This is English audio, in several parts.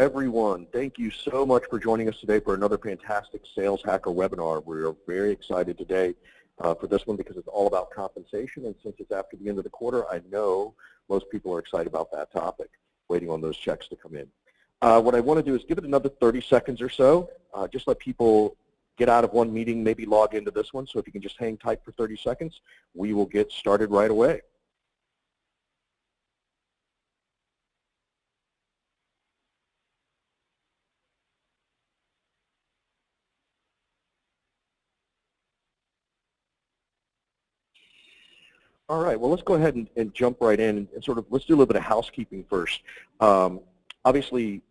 everyone. Thank you so much for joining us today for another fantastic Sales Hacker webinar. We're very excited today for this one because it's all about compensation, and since it's after the end of the quarter, I know most people are excited about that topic, waiting on those checks to come in. What I want to do is give it another 30 seconds or so, just let people get out of one meeting, maybe log into this one, so if you can just hang tight for 30 seconds, we will get started right away. All right, well, let's go ahead and jump right in and sort of, let's do a little bit of housekeeping first. Obviously,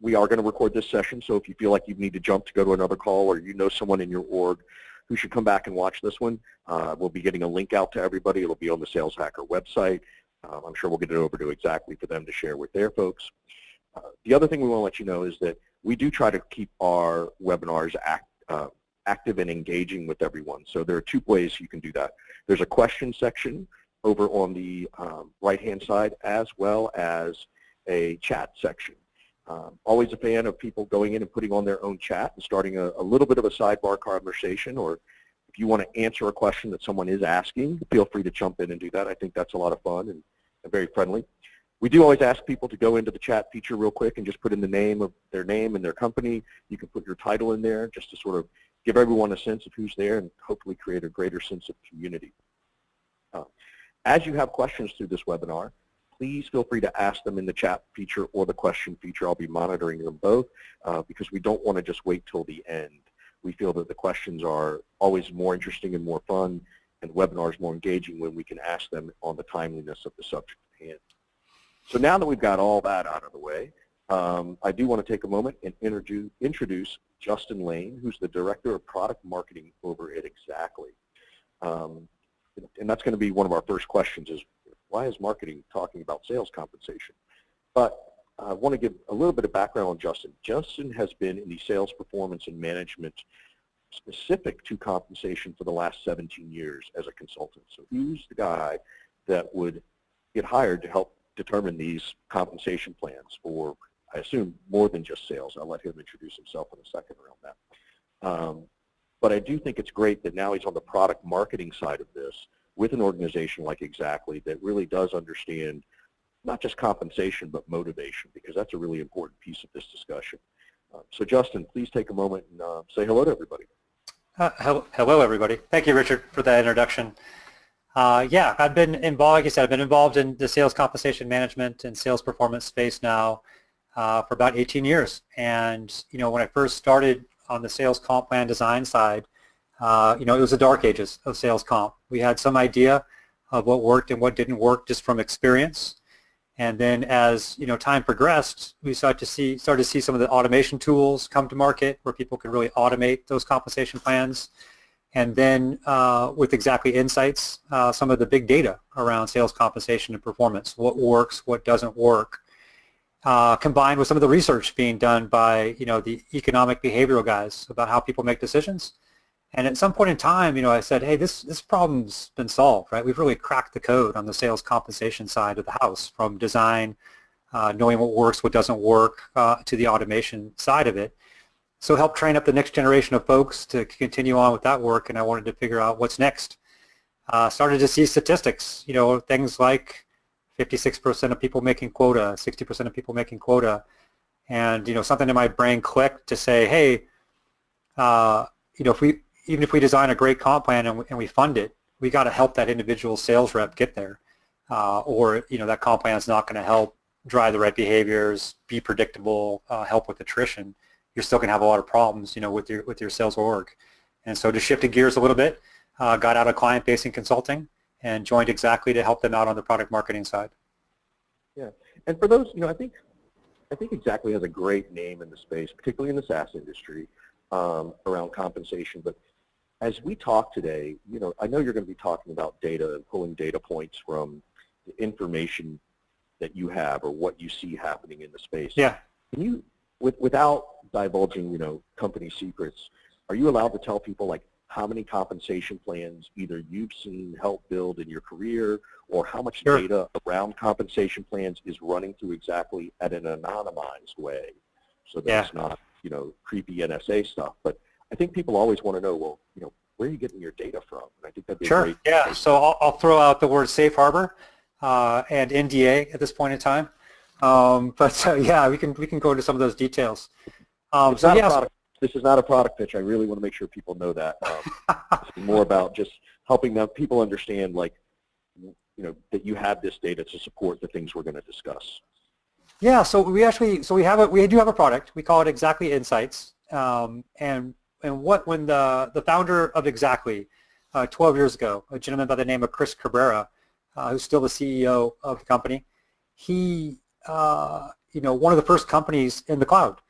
we are going to record this session, so if you feel like you need to jump to go to another call or you know someone in your org who should come back and watch this one, we'll be getting a link out to everybody. It'll be on the Sales Hacker website. I'm sure we'll get it over to Xactly for them to share with their folks. The other thing we want to let you know is that we do try to keep our webinars active and engaging with everyone. So there are two ways you can do that. There's a question section over on the right-hand side, as well as a chat section. Always a fan of people going in and putting on their own chat and starting a little bit of a sidebar conversation, or if you want to answer a question that someone is asking, feel free to jump in and do that. I think that's a lot of fun and very friendly. We do always ask people to go into the chat feature real quick and just put in the name of their name and their company. You can put your title in there just to sort of give everyone a sense of who's there and hopefully create a greater sense of community. As you have questions through this webinar, please feel free to ask them in the chat feature or the question feature. I'll be monitoring them both because we don't want to just wait till the end. We feel that the questions are always more interesting and more fun, and webinars more engaging when we can ask them on the timeliness of the subject at hand. So now that we've got all that out of the way, I do want to take a moment and introduce Justin Lane, who's the Director of Product Marketing over at Xactly. And that's going to be one of our first questions is, why is marketing talking about sales compensation? But I want to give a little bit of background on Justin. Justin has been in the sales performance and management specific to compensation for the last 17 years as a consultant. So he's the guy that would get hired to help determine these compensation plans for, I assume, more than just sales. I'll let him introduce himself in a second around that. But I do think it's great that now he's on the product marketing side of this with an organization like Xactly that really does understand not just compensation but motivation, because that's a really important piece of this discussion. So Justin, please take a moment and say hello to everybody. Hello everybody. Thank you, Richard, for that introduction. Yeah, I've been involved, like you said, I've been involved in the sales compensation management and sales performance space now for about 18 years. And, you know, when I first started on the sales comp plan design side, you know, it was the dark ages of sales comp. We had some idea of what worked and what didn't work just from experience. And then as, you know, time progressed, we started to see some of the automation tools come to market where people could really automate those compensation plans. And then with Xactly Insights, some of the big data around sales compensation and performance, what works, what doesn't work, combined with some of the research being done by, you know, the economic behavioral guys about how people make decisions. And at some point in time, you know, I said, hey, this problem's been solved, right? We've really cracked the code on the sales compensation side of the house, from design, knowing what works, what doesn't work, to the automation side of it. So help train up the next generation of folks to continue on with that work, and I wanted to figure out what's next. Started to see statistics, you know, things like 56% of people making quota, 60% of people making quota, and, you know, something in my brain clicked to say, hey, you know, even if we design a great comp plan and we fund it, we got to help that individual sales rep get there, or, you know, that comp plan is not going to help drive the right behaviors, be predictable, help with attrition. You're still going to have a lot of problems, you know, with your sales org. And so just shifted gears a little bit, got out of client-facing consulting and joined Xactly to help them out on the product marketing side. Yeah, and for those, you know, I think Xactly has a great name in the space, particularly in the SaaS industry, around compensation. But as we talk today, you know, I know you're going to be talking about data and pulling data points from the information that you have or what you see happening in the space. Yeah. Can you, without divulging, you know, company secrets, are you allowed to tell people, like, how many compensation plans either you've seen help build in your career, or how much Sure. data around compensation plans is running through Xactly at an anonymized way, so that Yeah. it's not, creepy NSA stuff. But I think people always want to know, well, where are you getting your data from? And I think that'd be a Sure. great. Yeah. So I'll throw out the word safe harbor and NDA at this point in time. Yeah, we can go into some of those details. It's not a product. This is not a product pitch. I really want to make sure people know that. It's more about just helping people understand, like, that you have this data to support the things we're going to discuss. Yeah. So we do have a product. We call it Xactly Insights. And when the founder of Xactly 12 years ago, a gentleman by the name of Chris Cabrera, who's still the CEO of the company, he one of the first companies in the cloud.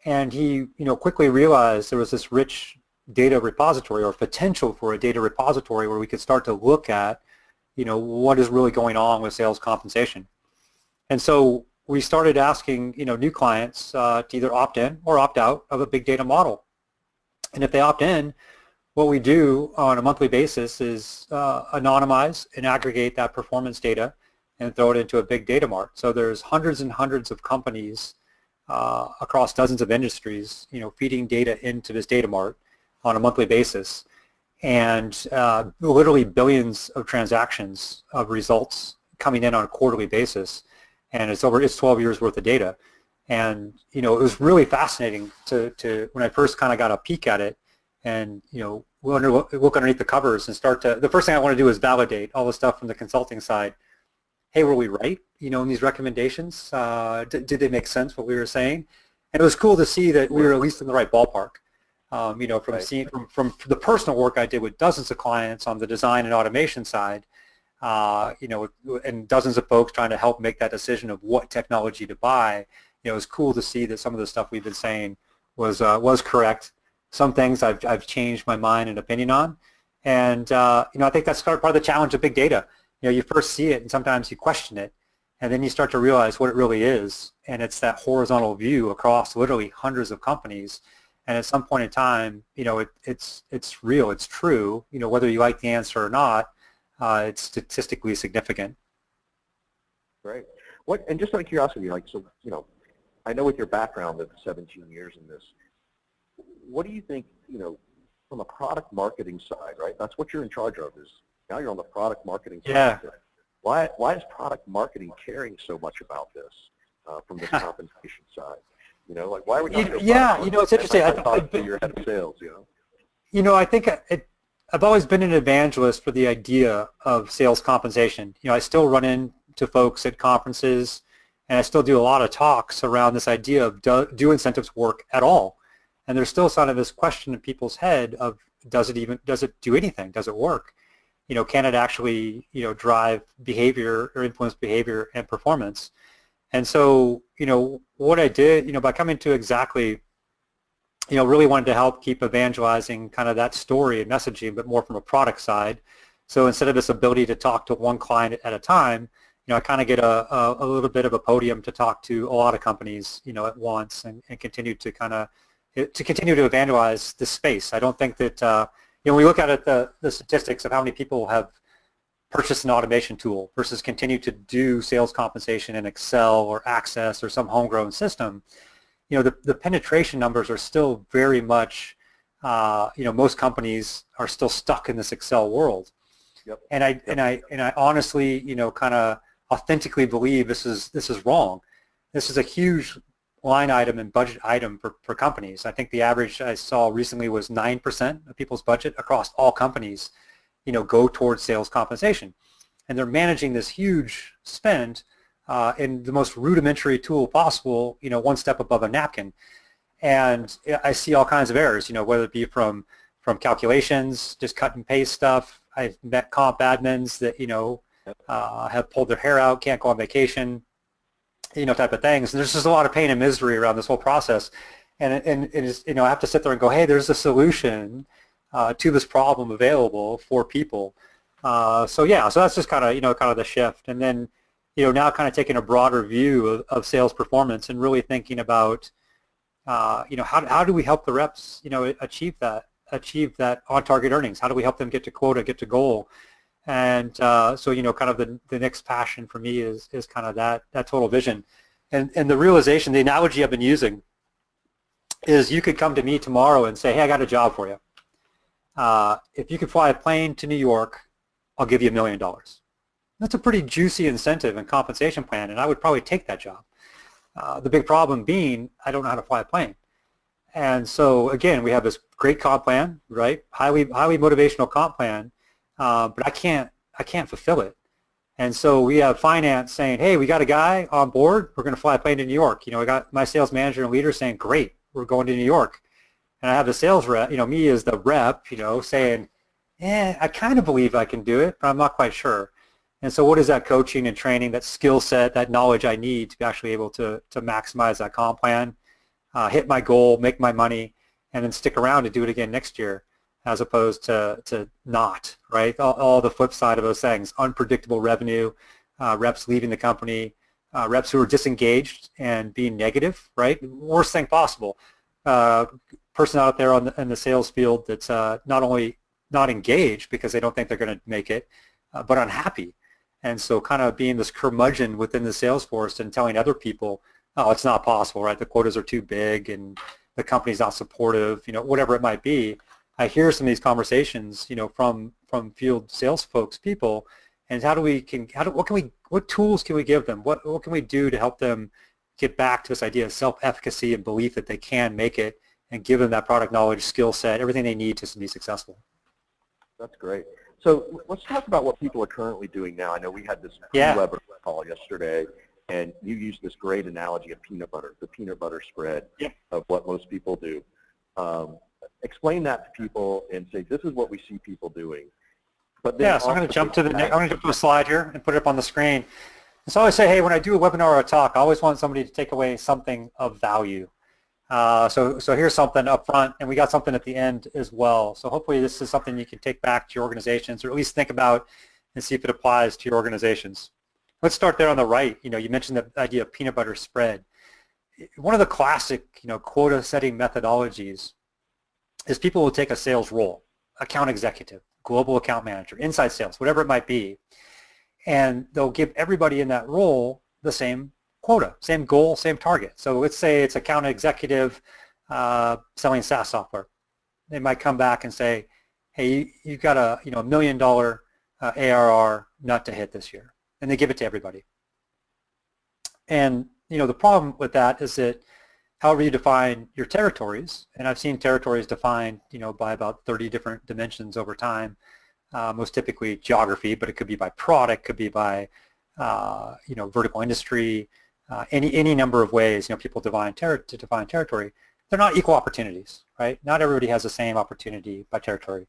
And he, quickly realized there was this rich data repository, or potential for a data repository, where we could start to look at, what is really going on with sales compensation. And so we started asking, new clients to either opt in or opt out of a big data model. And if they opt in, what we do on a monthly basis is anonymize and aggregate that performance data and throw it into a big data mart. So there's hundreds and hundreds of companies across dozens of industries, feeding data into this data mart on a monthly basis, and literally billions of transactions of results coming in on a quarterly basis, and it's 12 years worth of data. And it was really fascinating to when I first kind of got a peek at it, and look underneath the covers and the first thing I want to do is validate all the stuff from the consulting side. Hey, were we right, in these recommendations? Did they make sense, what we were saying? And it was cool to see that we were at least in the right ballpark. From the personal work I did with dozens of clients on the design and automation side, and dozens of folks trying to help make that decision of what technology to buy. It was cool to see that some of the stuff we've been saying was correct. Some things I've changed my mind and opinion on, and I think that's part of the challenge of big data. You first see it and sometimes you question it, and then you start to realize what it really is, and it's that horizontal view across literally hundreds of companies. And at some point in time, it's real, it's true. Whether you like the answer or not, it's statistically significant. Right. And just out of curiosity, I know with your background of 17 years in this, what do you think, from a product marketing side, right? That's what you're in charge of, is now you're on the product marketing side. Yeah. Why is product marketing caring so much about this from the compensation side? Why are we not? It's interesting. I talk to your head of sales. I think I've always been an evangelist for the idea of sales compensation. I still run into folks at conferences, and I still do a lot of talks around this idea of do incentives work at all? And there's still sort of this question in people's head of does it do anything? Does it work? Can it actually, drive behavior or influence behavior and performance? And so, what I did, by coming to Xactly, really wanted to help keep evangelizing kind of that story and messaging, but more from a product side. So instead of this ability to talk to one client at a time, I kind of get a little bit of a podium to talk to a lot of companies, at once, and continue to continue to evangelize this space. I don't think that, when we look at it, the statistics of how many people have purchased an automation tool versus continue to do sales compensation in Excel or Access or some homegrown system, the penetration numbers are still very much, most companies are still stuck in this Excel world. Yep. And I honestly, kind of authentically believe this is wrong. This is a huge line item and budget item for companies. I think the average I saw recently was 9% of people's budget across all companies, go towards sales compensation. And they're managing this huge spend in the most rudimentary tool possible, one step above a napkin. And I see all kinds of errors, whether it be from calculations, just cut and paste stuff. I've met comp admins that, have pulled their hair out, can't go on vacation, type of things. And there's just a lot of pain and misery around this whole process. And it is, I have to sit there and go, hey, there's a solution to this problem available for people. So that's just kind of the shift. And then, now kind of taking a broader view of sales performance and really thinking about, how do we help the reps, achieve that achieve that on-target earnings? How do we help them get to quota, get to goal? And so, kind of the next passion for me is kind of that total vision. And the realization, the analogy I've been using is you could come to me tomorrow and say, hey, I got a job for you. If you could fly a plane to New York, I'll give you $1 million. That's a pretty juicy incentive and compensation plan, and I would probably take that job. The big problem being I don't know how to fly a plane. And so, again, we have this great comp plan, right? Highly motivational comp plan, but I can't fulfill it. And so we have finance saying, hey, we got a guy on board. We're going to fly a plane to New York. I got my sales manager and leader saying, great, we're going to New York. And I have the sales rep, me as the rep, saying, I kind of believe I can do it, but I'm not quite sure. And so what is that coaching and training, that skill set, that knowledge I need to be actually able to maximize that comp plan, hit my goal, make my money, and then stick around to do it again next year, as opposed to not, right? All the flip side of those things, unpredictable revenue, reps leaving the company, reps who are disengaged and being negative, right? Worst thing possible. Person out there in the sales field that's not only not engaged because they don't think they're going to make it, but unhappy. And so kind of being this curmudgeon within the sales force and telling other people, oh, it's not possible, right? The quotas are too big and the company's not supportive, whatever it might be. I hear some of these conversations, from field sales folks, people, and what tools can we give them? What can we do to help them get back to this idea of self-efficacy and belief that they can make it, and give them that product knowledge, skill set, everything they need to be successful? That's great. So let's talk about what people are currently doing now. I know we had this webinar call yesterday, and you used this great analogy of peanut butter, the peanut butter spread of what most people do. Explain that to people and say, this is what we see people doing. But then so I'm going to jump to the slide here and put it up on the screen. And so I always say, hey, when I do a webinar or a talk, I always want somebody to take away something of value. So here's something up front, and we got something at the end as well. So hopefully this is something you can take back to your organizations, or at least think about and see if it applies to your organizations. Let's start there on the right. You mentioned the idea of peanut butter spread. One of the classic, quota setting methodologies is people will take a sales role, account executive, global account manager, inside sales, whatever it might be, and they'll give everybody in that role the same quota, same goal, same target. So let's say it's account executive selling SaaS software. They might come back and say, hey, you've got a $1 million ARR nut to hit this year, and they give it to everybody. And the problem with that is that however you define your territories, and I've seen territories defined by about 30 different dimensions over time, most typically geography, but it could be by product, could be by vertical industry, any number of ways people define territory. They're not equal opportunities, right? Not everybody has the same opportunity by territory.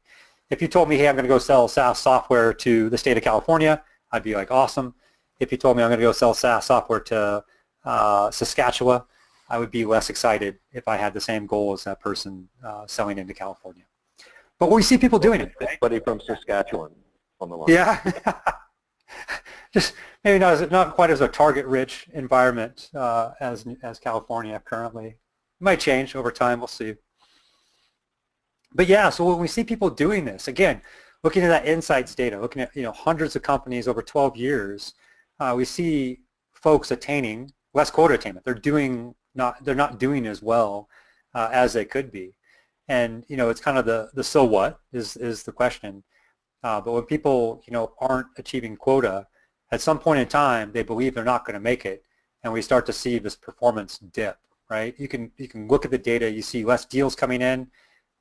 If you told me, hey, I'm going to go sell SaaS software to the state of California, I'd be like, awesome. If you told me I'm going to go sell SaaS software to Saskatchewan, I would be less excited if I had the same goal as that person selling into California. But we see people doing it. Anybody from Saskatchewan on the line? Yeah. Just maybe not quite as a target-rich environment as California currently. It might change over time. We'll see. But yeah, so when we see people doing this, again, looking at that insights data, looking at hundreds of companies over 12 years, we see folks attaining less quota attainment. They're not doing as well as they could be. And it's kind of the so what is the question. But when people aren't achieving quota, at some point in time they believe they're not going to make it, and we start to see this performance dip. Right? You can look at the data. You see less deals coming in.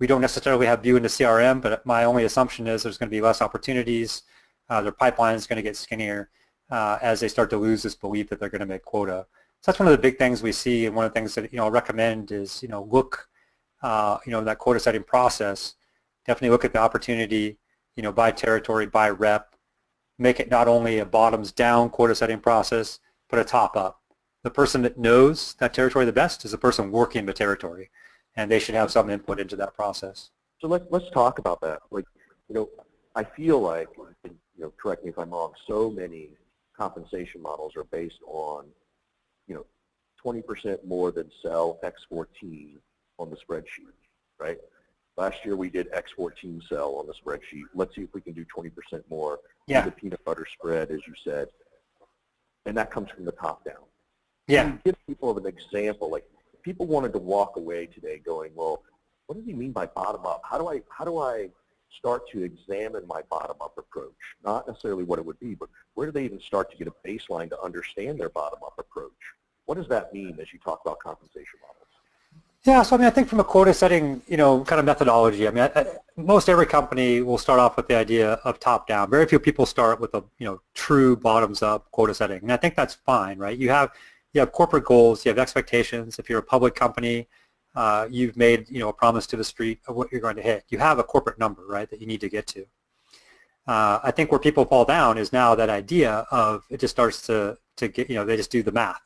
We don't necessarily have view into CRM, but my only assumption is there's going to be less opportunities. Their pipeline is going to get skinnier as they start to lose this belief that they're going to make quota. So that's one of the big things we see, and one of the things that I recommend is look that quota setting process. Definitely look at the opportunity by territory, by rep. Make it not only a bottoms down quota setting process, but a top up. The person that knows that territory the best is the person working the territory, and they should have some input into that process. So let's talk about that. I feel like, and, correct me if I'm wrong, so many compensation models are based on 20% more than sell X14 on the spreadsheet, right? Last year we did X14 sell on the spreadsheet. Let's see if we can do 20% more. Yeah. Do the peanut butter spread, as you said. And that comes from the top down. Yeah. Can you give people an example? Like, if people wanted to walk away today going, well, what does he mean by bottom up? How do I start to examine my bottom up approach? Not necessarily what it would be, but where do they even start to get a baseline to understand their bottom up approach? What does that mean as you talk about compensation models? Yeah, so I mean, I think from a quota setting, kind of methodology, I mean, most every company will start off with the idea of top down. Very few people start with a, true bottoms up quota setting. And I think that's fine, right? You have corporate goals, you have expectations. If you're a public company, you've made, a promise to the street of what you're going to hit. You have a corporate number, right, that you need to get to. I think where people fall down is now that idea of it just starts to get, they just do the math.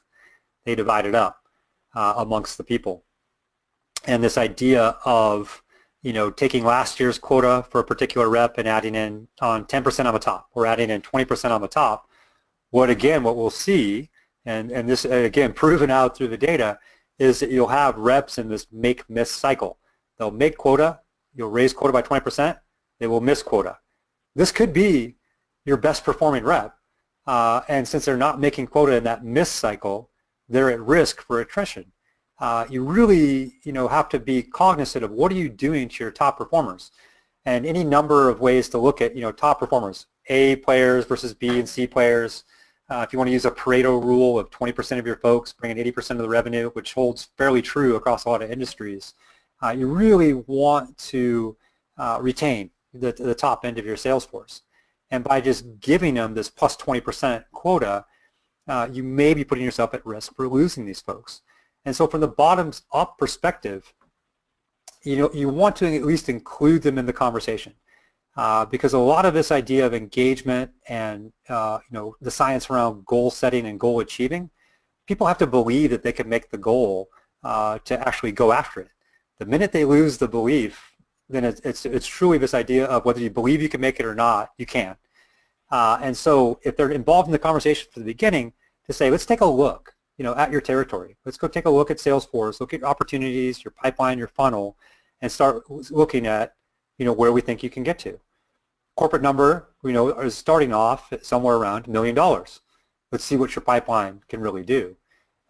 They divide it up amongst the people. And this idea of, taking last year's quota for a particular rep and adding in on 10% on the top, or adding in 20% on the top, what we'll see, and this, again, proven out through the data, is that you'll have reps in this make-miss cycle. They'll make quota, you'll raise quota by 20%, they will miss quota. This could be your best performing rep, and since they're not making quota in that miss cycle, they're at risk for attrition. You really, have to be cognizant of what are you doing to your top performers, and any number of ways to look at, top performers, A players versus B and C players. If you want to use a Pareto rule of 20% of your folks bringing 80% of the revenue, which holds fairly true across a lot of industries, you really want to retain the top end of your sales force. And by just giving them this plus 20% quota, you may be putting yourself at risk for losing these folks. And so from the bottoms up perspective, you want to at least include them in the conversation, because a lot of this idea of engagement and the science around goal setting and goal achieving, people have to believe that they can make the goal to actually go after it. The minute they lose the belief, then it's truly this idea of whether you believe you can make it or not, you can't. And so if they're involved in the conversation from the beginning, to say, let's take a look, at your territory. Let's go take a look at Salesforce, look at your opportunities, your pipeline, your funnel, and start looking at, where we think you can get to. Corporate number, is starting off at somewhere around $1 million. Let's see what your pipeline can really do.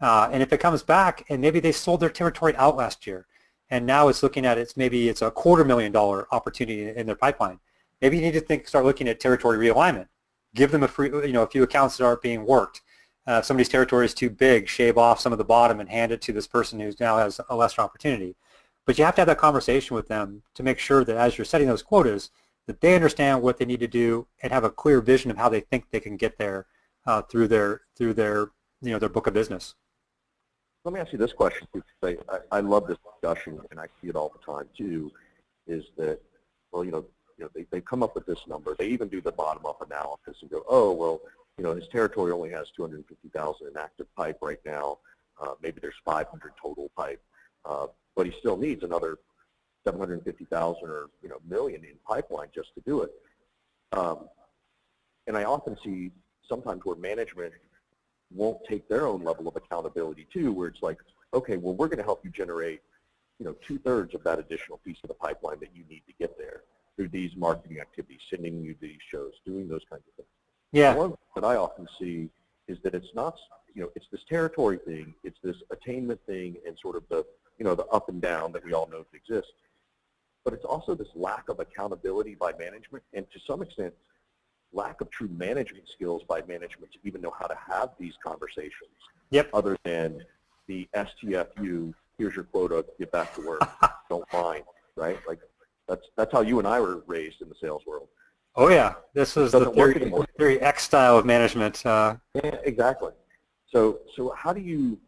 And if it comes back, and maybe they sold their territory out last year, and now it's looking at maybe it's a $250,000 opportunity in their pipeline. Maybe you need to start looking at territory realignment. Give them a few accounts that aren't being worked. If somebody's territory is too big, shave off some of the bottom and hand it to this person who now has a lesser opportunity. But you have to have that conversation with them to make sure that as you're setting those quotas, that they understand what they need to do and have a clear vision of how they think they can get there through their their book of business. Let me ask you this question, because I love this discussion, and I see it all the time too, is that, well, they come up with this number. They even do the bottom-up analysis and go, oh, well, his territory only has 250,000 in active pipe right now. Maybe there's 500 total pipe, but he still needs another 750,000 or million in pipeline just to do it. And I often see sometimes where management won't take their own level of accountability too, where it's like, okay, well, we're going to help you generate 2/3 of that additional piece of the pipeline that you need to get there through these marketing activities, sending you these shows, doing those kinds of things. Yeah. One that I often see is that it's not, it's this territory thing, it's this attainment thing, and sort of the, the up and down that we all know exists. But it's also this lack of accountability by management, and to some extent, lack of true management skills by management to even know how to have these conversations. Yep. Other than the STFU, here's your quota, get back to work, don't mind, right? Like that's how you and I were raised in the sales world. Oh yeah, this is the very X style of management. Yeah, exactly. So how do you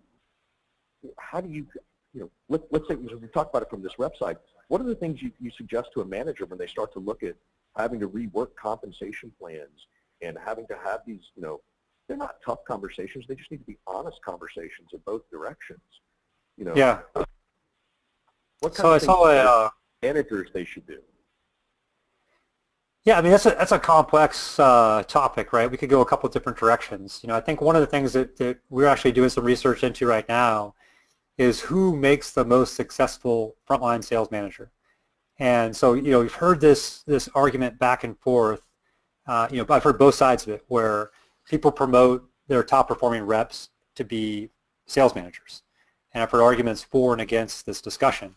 let's say we talk about it from this rep side. What are the things you suggest to a manager when they start to look at having to rework compensation plans and having to have these, they're not tough conversations. They just need to be honest conversations in both directions. Yeah. What kind of managers they should do? Yeah, I mean, that's a complex topic, right? We could go a couple of different directions. I think one of the things that we're actually doing some research into right now is who makes the most successful frontline sales manager. And so, you've heard this argument back and forth. I've heard both sides of it, where people promote their top performing reps to be sales managers. And I've heard arguments for and against this discussion.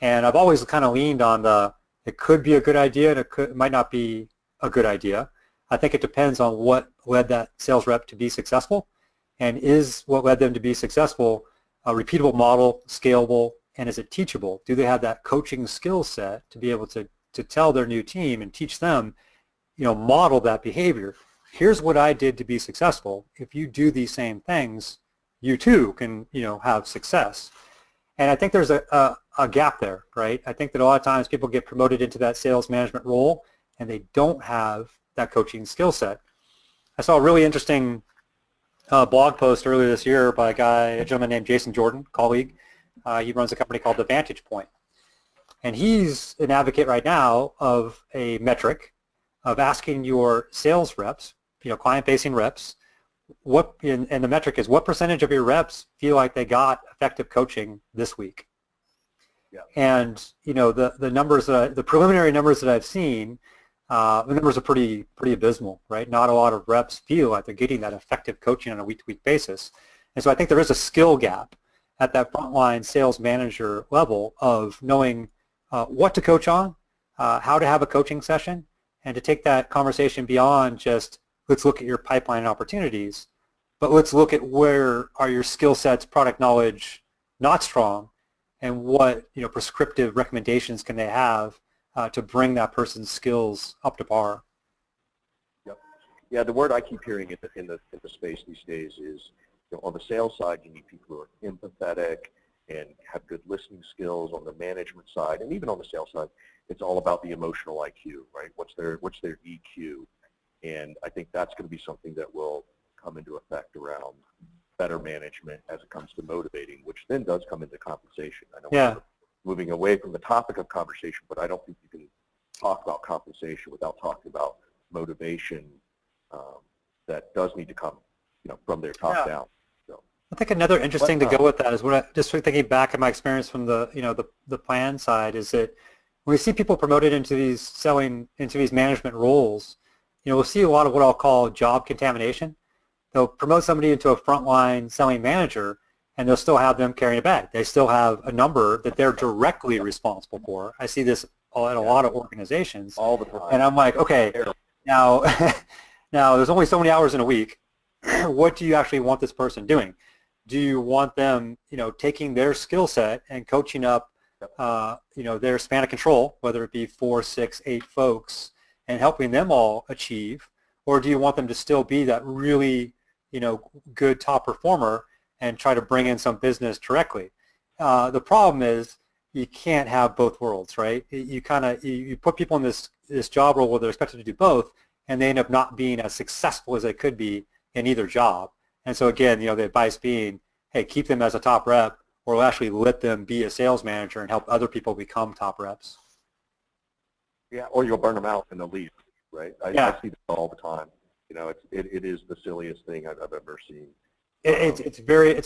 And I've always kind of leaned on it could be a good idea and it might not be a good idea. I think it depends on what led that sales rep to be successful, and is what led them to be successful a repeatable model, scalable, and is it teachable? Do they have that coaching skill set to be able to tell their new team and teach them, model that behavior? Here's what I did to be successful. If you do these same things, you too can, have success. And I think there's a gap there, right? I think that a lot of times people get promoted into that sales management role and they don't have that coaching skill set. I saw a really interesting blog post earlier this year by a gentleman named Jason Jordan, colleague. He runs a company called The Vantage Point. And he's an advocate right now of a metric of asking your sales reps, client-facing reps, and the metric is what percentage of your reps feel like they got effective coaching this week. Yeah. And the numbers, the preliminary numbers that I've seen, the numbers are pretty abysmal, right? Not a lot of reps feel like they're getting that effective coaching on a week-to-week basis. And so I think there is a skill gap at that frontline sales manager level of knowing what to coach on, how to have a coaching session, and to take that conversation beyond just let's look at your pipeline opportunities, but let's look at where are your skill sets, product knowledge not strong, and what prescriptive recommendations can they have to bring that person's skills up to par. Yep. Yeah, the word I keep hearing in the space these days is, on the sales side, you need people who are empathetic and have good listening skills. On the management side, and even on the sales side, it's all about the emotional IQ, right? What's their EQ? And I think that's going to be something that will come into effect around better management as it comes to motivating, which then does come into compensation. I know we're moving away from the topic of conversation, but I don't think you can talk about compensation without talking about motivation that does need to come, from their top down. So I think another interesting to go with that is just thinking back at my experience from the plan side is that when we see people promoted into these management roles, we'll see a lot of what I'll call job contamination. They'll promote somebody into a frontline selling manager, and they'll still have them carrying a bag. They still have a number that they're directly responsible for. I see this at a lot of organizations. All the time. And I'm like, okay, now there's only so many hours in a week. What do you actually want this person doing? Do you want them, taking their skill set and coaching up, their span of control, whether it be 4, 6, 8 folks, and helping them all achieve, or do you want them to still be that really, good top performer and try to bring in some business directly? The problem is you can't have both worlds, right? You put people in this job role where they're expected to do both, and they end up not being as successful as they could be in either job. And so again, the advice being, hey, keep them as a top rep, or actually let them be a sales manager and help other people become top reps. Yeah, or you'll burn them out and they'll leave, right? I see this all the time. It is the silliest thing I've ever seen. It's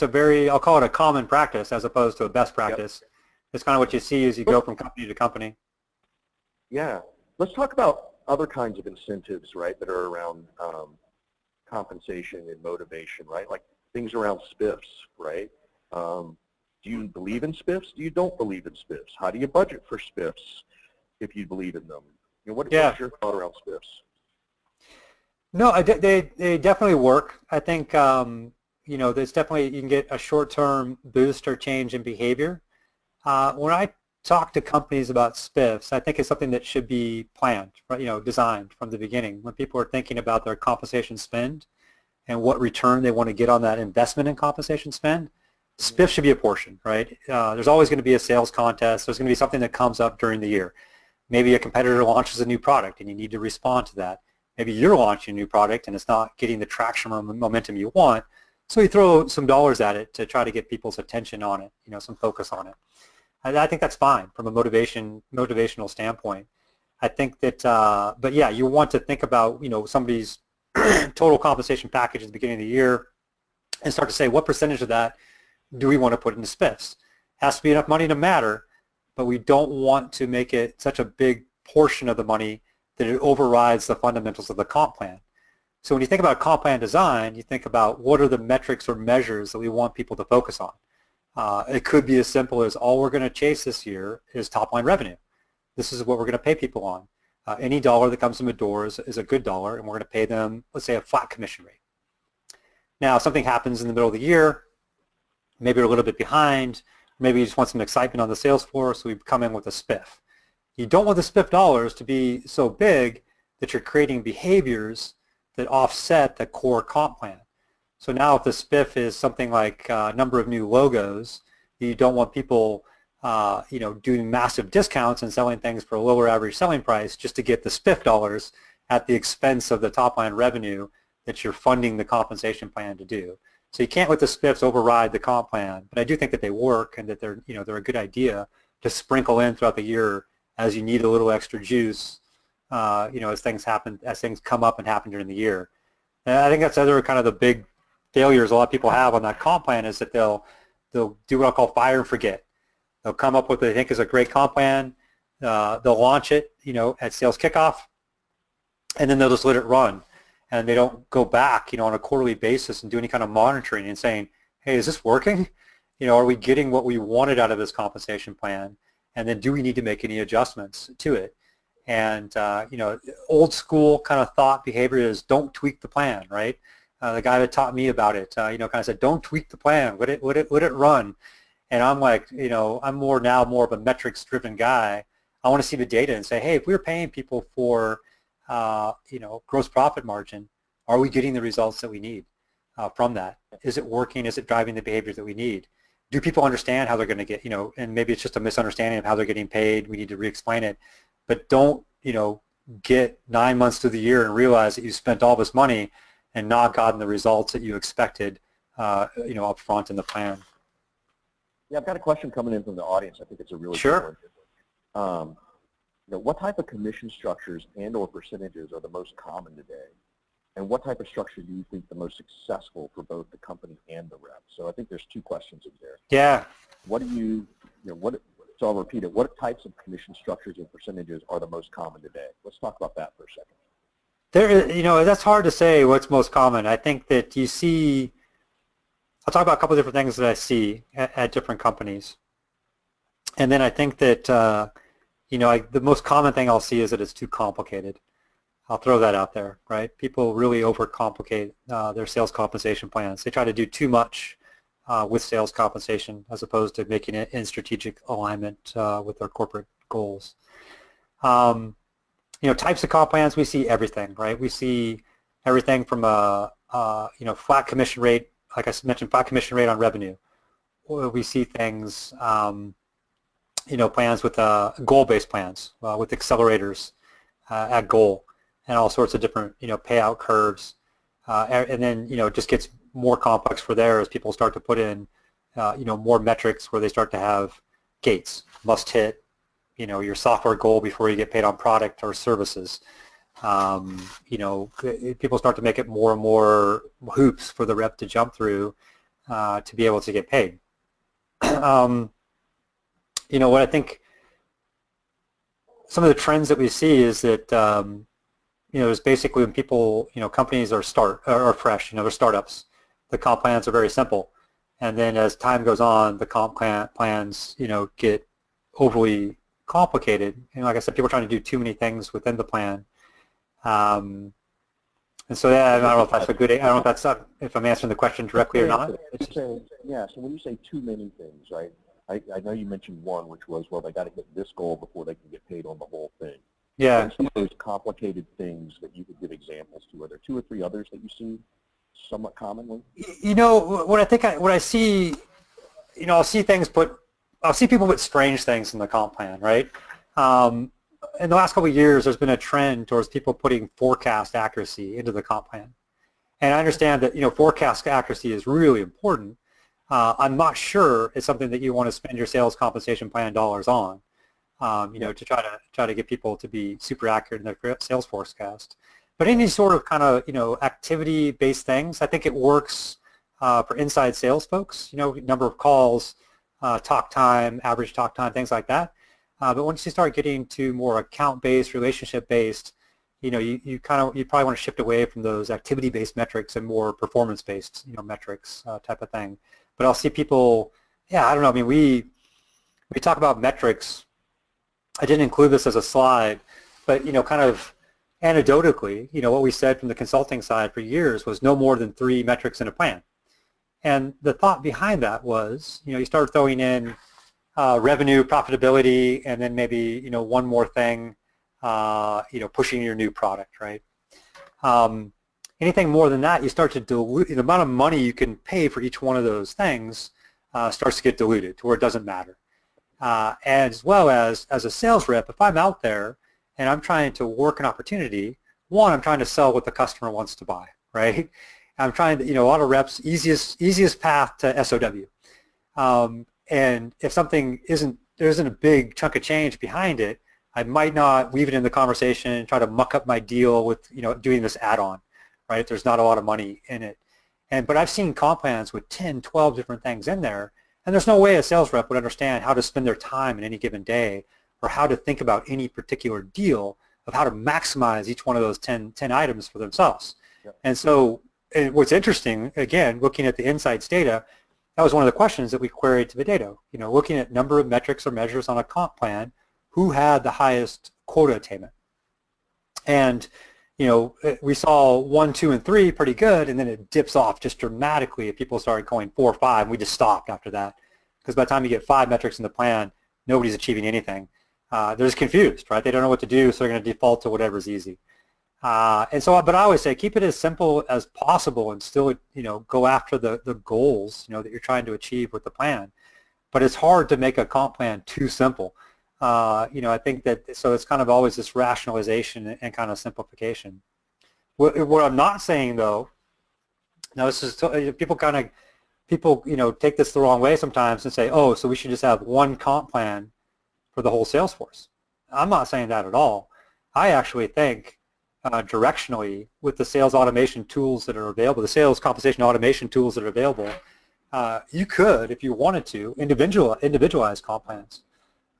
a very, I'll call it a common practice as opposed to a best practice. Yep. It's kind of what you see as you go from company to company. Yeah. Let's talk about other kinds of incentives, right, that are around compensation and motivation, right? Like things around Spiffs, right? Do you believe in Spiffs? Do you don't believe in Spiffs? How do you budget for Spiffs if you believe in them? What's your thought around Spiffs? No, they definitely work. I think, there's definitely, you can get a short-term boost or change in behavior. When I talk to companies about Spiffs, I think it's something that should be planned, designed from the beginning. When people are thinking about their compensation spend and what return they want to get on that investment in compensation spend, Spiffs should be a portion, right? There's always going to be a sales contest. There's going to be something that comes up during the year. Maybe a competitor launches a new product and you need to respond to that. Maybe you're launching a new product and it's not getting the traction or momentum you want, so you throw some dollars at it to try to get people's attention on it, some focus on it. I think that's fine from a motivational standpoint. I think that, but yeah, you want to think about, somebody's total compensation package at the beginning of the year and start to say what percentage of that do we want to put into Spiffs. Has to be enough money to matter, but we don't want to make it such a big portion of the money that it overrides the fundamentals of the comp plan. So when you think about comp plan design, you think about what are the metrics or measures that we want people to focus on. It could be as simple as all we're going to chase this year is top line revenue. This is what we're going to pay people on. Any dollar that comes in the door is a good dollar, and we're going to pay them, let's say, a flat commission rate. Now, if something happens in the middle of the year, maybe we're a little bit behind, maybe you just want some excitement on the sales floor, so we come in with a spiff. You don't want the spiff dollars to be so big that you're creating behaviors that offset the core comp plan. So now if the spiff is something like a number of new logos, you don't want people doing massive discounts and selling things for a lower average selling price just to get the spiff dollars at the expense of the top line revenue that you're funding the compensation plan to do. So you can't let the spiffs override the comp plan, but I do think that they work and that they're a good idea to sprinkle in throughout the year as you need a little extra juice, as things come up and happen during the year. And I think that's other kind of the big failures a lot of people have on that comp plan is that they'll do what I'll call fire and forget. They'll come up with what they think is a great comp plan. They'll launch it, at sales kickoff, and then they'll just let it run. And they don't go back, on a quarterly basis and do any kind of monitoring and saying, hey, is this working? Are we getting what we wanted out of this compensation plan? And then do we need to make any adjustments to it? And, old school kind of thought behavior is don't tweak the plan, right? The guy that taught me about it, kind of said, don't tweak the plan, let it run. And I'm like, I'm more of a metrics-driven guy. I want to see the data and say, hey, if we're paying people for, gross profit margin, are we getting the results that we need from that? Is it working? Is it driving the behavior that we need? Do people understand how they're going to get, and maybe it's just a misunderstanding of how they're getting paid. We need to re-explain it. But don't, get 9 months through the year and realize that you spent all this money and not gotten the results that you expected, up front in the plan. Yeah, I've got a question coming in from the audience. I think it's a really Sure. good one. What type of commission structures and/or percentages are the most common today? And what type of structure do you think the most successful for both the company and the rep? So I think there's two questions in there. Yeah. So I'll repeat it. What types of commission structures and percentages are the most common today? Let's talk about that for a second. That's hard to say what's most common. I think that you see, I'll talk about a couple of different things that I see at different companies. And then I think that, the most common thing I'll see is that it's too complicated. I'll throw that out there, right? People really overcomplicate their sales compensation plans. They try to do too much with sales compensation as opposed to making it in strategic alignment with their corporate goals. Types of comp plans, we see everything, right? We see everything from a flat commission rate, like I mentioned, flat commission rate on revenue. We see things, plans with goal-based plans, with accelerators at goal, and all sorts of different, payout curves. And then, it just gets more complex for there as people start to put in, more metrics where they start to have gates, must hit, your software goal before you get paid on product or services. People start to make it more and more hoops for the rep to jump through to be able to get paid. What I think some of the trends that we see is that, is basically when people, companies are fresh, they're startups, the comp plans are very simple. And then as time goes on, the comp plans, get overly complicated. And like I said, people are trying to do too many things within the plan. And so I don't know if that's if I'm answering the question directly or not. So when you say too many things, right? I know you mentioned one, which was, well, they got to hit this goal before they can get paid on the whole thing. Yeah. And some of those complicated things that you could give examples to, are there two or three others that you see somewhat commonly? What I see, I'll see people put strange things in the comp plan, right? In the last couple of years, there's been a trend towards people putting forecast accuracy into the comp plan. And I understand that, forecast accuracy is really important. I'm not sure it's something that you want to spend your sales compensation plan dollars on, to try to get people to be super accurate in their sales forecast. But any sort of kind of, activity-based things, I think it works for inside sales folks, number of calls, talk time, average talk time, things like that. But once you start getting to more account-based, relationship-based, you probably want to shift away from those activity-based metrics and more performance-based, metrics type of thing. But I'll see people, yeah, I don't know. I mean, we talk about metrics. I didn't include this as a slide, but kind of anecdotally, what we said from the consulting side for years was no more than 3 metrics in a plan. And the thought behind that was, you start throwing in revenue, profitability, and then maybe one more thing, pushing your new product, right? Anything more than that, you start to dilute the amount of money you can pay for each one of those things. Starts to get diluted to where it doesn't matter. As well as a sales rep, if I'm out there and I'm trying to work an opportunity, one, I'm trying to sell what the customer wants to buy, right? I'm trying to, a lot of reps, easiest path to SOW. And if something there isn't a big chunk of change behind it, I might not weave it in the conversation and try to muck up my deal with, doing this add-on, right? If there's not a lot of money in it. But I've seen comp plans with 10, 12 different things in there, and there's no way a sales rep would understand how to spend their time in any given day or how to think about any particular deal of how to maximize each one of those 10 items for themselves. Yep. And so what's interesting, again, looking at the insights data, that was one of the questions that we queried to Vidato. Looking at number of metrics or measures on a comp plan, who had the highest quota attainment? And we saw 1, 2, and 3 pretty good, and then it dips off just dramatically if people started going 4 or 5, and we just stopped after that. Because by the time you get 5 metrics in the plan, nobody's achieving anything. They're just confused, right? They don't know what to do, so they're going to default to whatever's easy. But I always say keep it as simple as possible and still, go after the goals, that you're trying to achieve with the plan. But it's hard to make a comp plan too simple. I think that, so it's kind of always this rationalization and kind of simplification. What I'm not saying though, now this is, people take this the wrong way sometimes and say, oh, so we should just have one comp plan for the whole sales force. I'm not saying that at all. I actually think directionally with the sales automation tools that are available, the sales compensation automation tools that are available, you could, if you wanted to, individualize comp plans.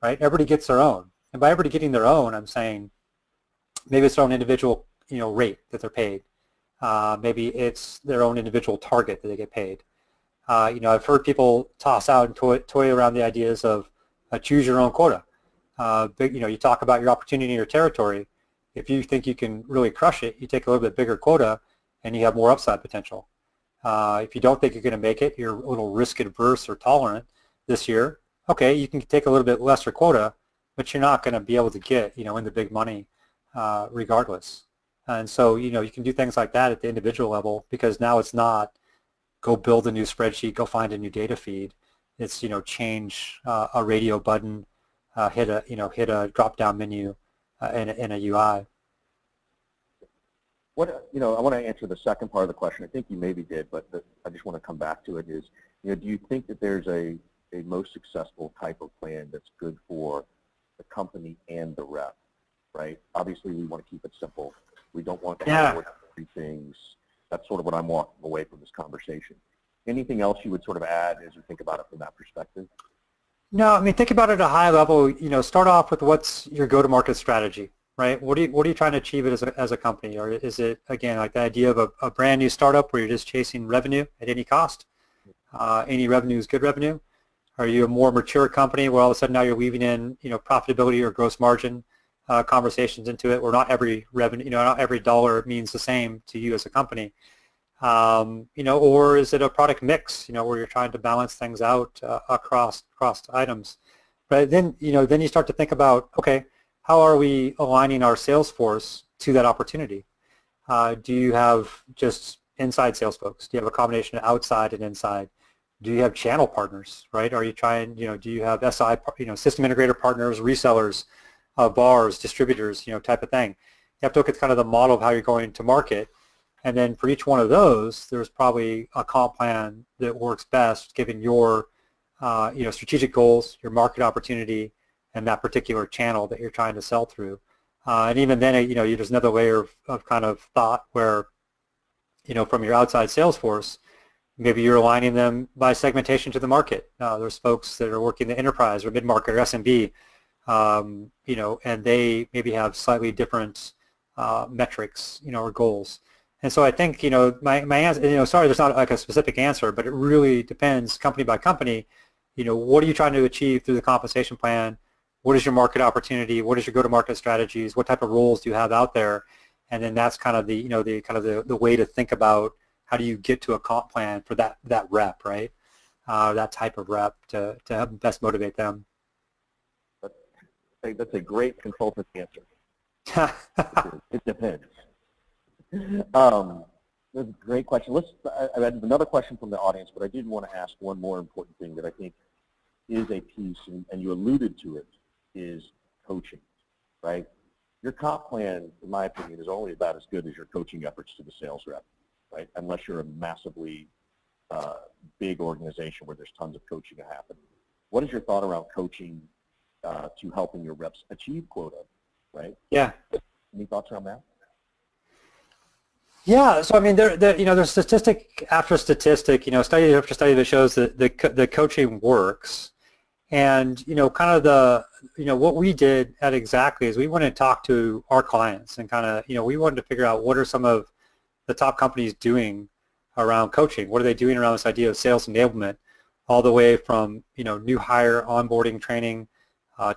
Right? Everybody gets their own. And by everybody getting their own, I'm saying maybe it's their own individual, rate that they're paid. Maybe it's their own individual target that they get paid. I've heard people toss out and toy around the ideas of choose your own quota. You talk about your opportunity in your territory. If you think you can really crush it, you take a little bit bigger quota and you have more upside potential. If you don't think you're going to make it, you're a little risk adverse or tolerant this year, okay, you can take a little bit lesser quota, but you're not going to be able to get, in the big money regardless. And so, you can do things like that at the individual level because now it's not go build a new spreadsheet, go find a new data feed. It's, change a radio button, hit a drop-down menu in a UI. I want to answer the second part of the question. I think you maybe did, but I just want to come back to it is, do you think that there's a most successful type of plan that's good for the company and the rep, right? Obviously, we want to keep it simple. We don't want to have three things. That's sort of what I'm walking away from this conversation. Anything else you would sort of add as you think about it from that perspective? No, I mean, think about it at a high level. Start off with what's your go-to-market strategy, right? What are you trying to achieve it as a company? Or is it, again, like the idea of a brand new startup where you're just chasing revenue at any cost? Any revenue is good revenue. Are you a more mature company where all of a sudden now you're weaving in, profitability or gross margin conversations into it, where not every revenue, not every dollar means the same to you as a company, or is it a product mix, where you're trying to balance things out across items? But then, then you start to think about, okay, how are we aligning our sales force to that opportunity? Do you have just inside sales folks? Do you have a combination of outside and inside? Do you have channel partners, right? Are you trying, do you have SI, system integrator partners, resellers, VARs, distributors, type of thing? You have to look at kind of the model of how you're going to market. And then for each one of those, there's probably a comp plan that works best given your, strategic goals, your market opportunity, and that particular channel that you're trying to sell through. And even then, there's another layer of kind of thought where, from your outside sales force, maybe you're aligning them by segmentation to the market. There's folks that are working the enterprise or mid-market or SMB and they maybe have slightly different metrics, or goals. And so I think, my answer, sorry, there's not like a specific answer, but it really depends company by company. What are you trying to achieve through the compensation plan? What is your market opportunity? What is your go-to-market strategies? What type of roles do you have out there? And then that's kind of the way to think about how do you get to a comp plan for that rep, right? That type of rep to help best motivate them. That's a great consultant answer. It depends. That's a great question. I had another question from the audience, but I did want to ask one more important thing that I think is a piece, and you alluded to it, is coaching, right? Your comp plan, in my opinion, is only about as good as your coaching efforts to the sales rep, right? Unless you're a massively big organization where there's tons of coaching to happen. What is your thought around coaching to helping your reps achieve quota, right? Yeah. Any thoughts around that? Yeah, so I mean, there's statistic after statistic, study after study that shows that the coaching works, and kind of what we did at Xactly is we went and talked to our clients and kind of we wanted to figure out what are some of the top companies doing around coaching. What are they doing around this idea of sales enablement, all the way from new hire onboarding training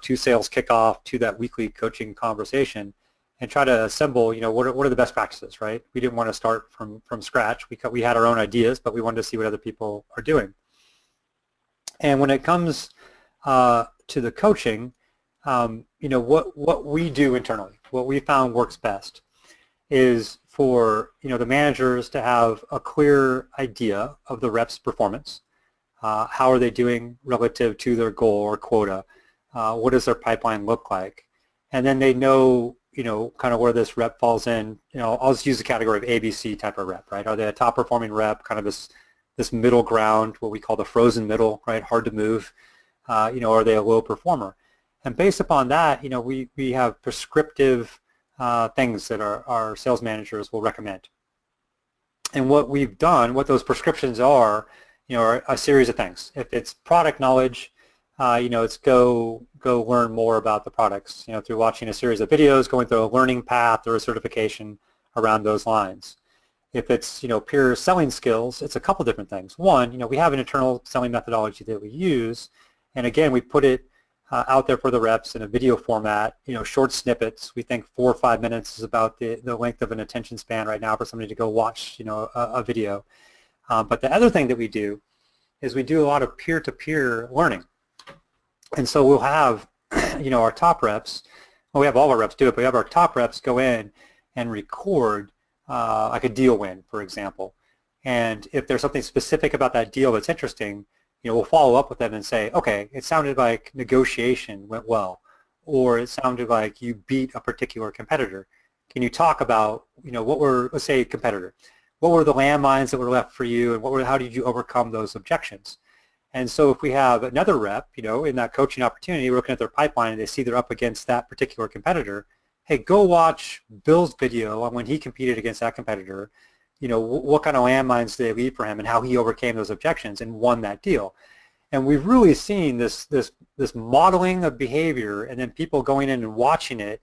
to sales kickoff to that weekly coaching conversation, and try to assemble, what are the best practices, right? We didn't want to start from scratch. We had our own ideas, but we wanted to see what other people are doing. And when it comes to the coaching, what we do internally, what we found works best is for, the managers to have a clear idea of the rep's performance. How are they doing relative to their goal or quota? What does their pipeline look like? And then they know, kind of where this rep falls in. I'll just use the category of ABC type of rep, right? Are they a top performing rep, kind of this middle ground, what we call the frozen middle, right? Hard to move. Are they a low performer? And based upon that, we have prescriptive things that our sales managers will recommend. And what we've done, what those prescriptions are a series of things. If it's product knowledge, it's go learn more about the products, through watching a series of videos, going through a learning path or a certification around those lines. If it's, peer selling skills, it's a couple different things. One, we have an internal selling methodology that we use, and again, we put it out there for the reps in a video format, short snippets. We think 4 or 5 minutes is about the length of an attention span right now for somebody to go watch, a video. But the other thing that we do is we do a lot of peer-to-peer learning. And so we'll have, our top reps, well, we have all our reps do it, but we have our top reps go in and record like a deal win, for example. And if there's something specific about that deal that's interesting, we'll follow up with them and say, okay, it sounded like negotiation went well, or it sounded like you beat a particular competitor. Can you talk about, what were, let's say, competitor, what were the landmines that were left for you, and how did you overcome those objections? And so if we have another rep, in that coaching opportunity, we're looking at their pipeline and they see they're up against that particular competitor, hey, go watch Bill's video on when he competed against that competitor. What kind of landmines did they leave for him and how he overcame those objections and won that deal. And we've really seen this modeling of behavior, and then people going in and watching it,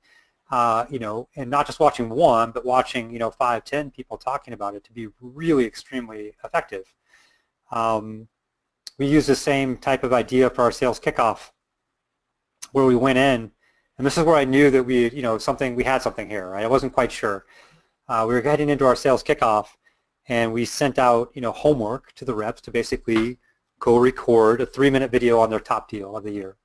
and not just watching one, but watching, 5, 10 people talking about it to be really extremely effective. We use the same type of idea for our sales kickoff, where we went in, and this is where I knew that we had something here, right? I wasn't quite sure. We were getting into our sales kickoff, and we sent out, homework to the reps to basically go record a 3-minute video on their top deal of the year.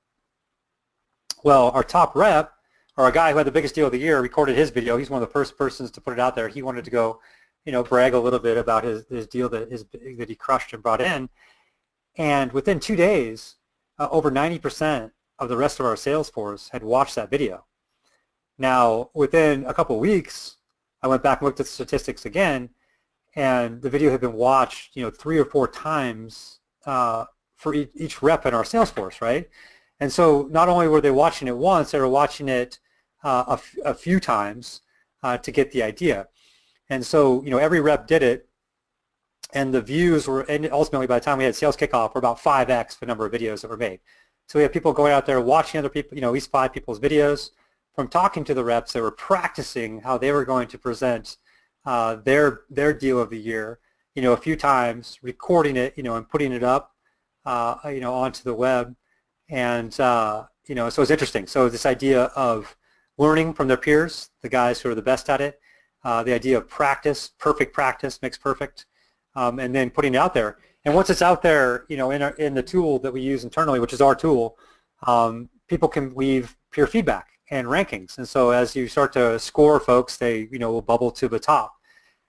Well, our top rep, or a guy who had the biggest deal of the year, recorded his video. He's one of the first persons to put it out there. He wanted to go, brag a little bit about his deal that he crushed and brought in. And within 2 days, over 90% of the rest of our sales force had watched that video. Now, within a couple of weeks, I went back and looked at the statistics again, and the video had been watched, 3 or 4 times for each rep in our sales force, right? And so not only were they watching it once, they were watching it a few times to get the idea. And so, every rep did it, and the views were, and ultimately by the time we had sales kickoff, were about 5x the number of videos that were made. So we have people going out there watching other people, at least 5 people's videos. From talking to the reps, they were practicing how they were going to present their deal of the year, a few times, recording it, and putting it up, onto the web. And, so it's interesting. So this idea of learning from their peers, the guys who are the best at it, the idea of practice, perfect practice makes perfect, and then putting it out there. And once it's out there, in the tool that we use internally, which is our tool, people can leave peer feedback and rankings. And so as you start to score folks, they, will bubble to the top.